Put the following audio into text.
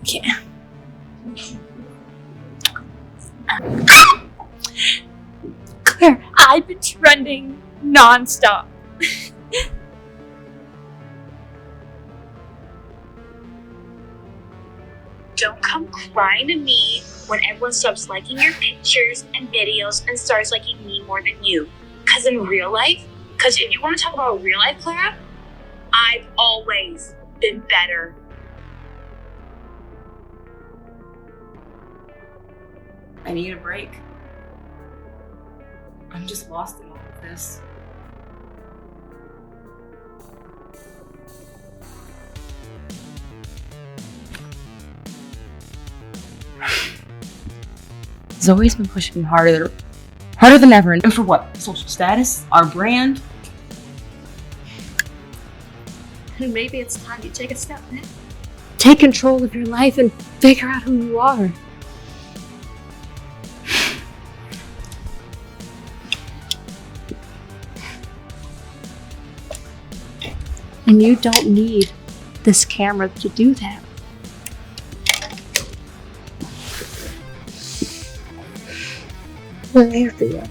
Yeah. Claire, I've been trending nonstop. Don't come crying to me when everyone stops liking your pictures and videos and starts liking me more than you. Because in real life, because if you want to talk about real life, Clara, I've always been better. I need a break. I'm just lost in all of this. Zoe's been pushing me harder than ever. And for what? Social status? Our brand? And maybe it's time you take a step back. Take control of your life and figure out who you are. And you don't need this camera to do that. We're here for you.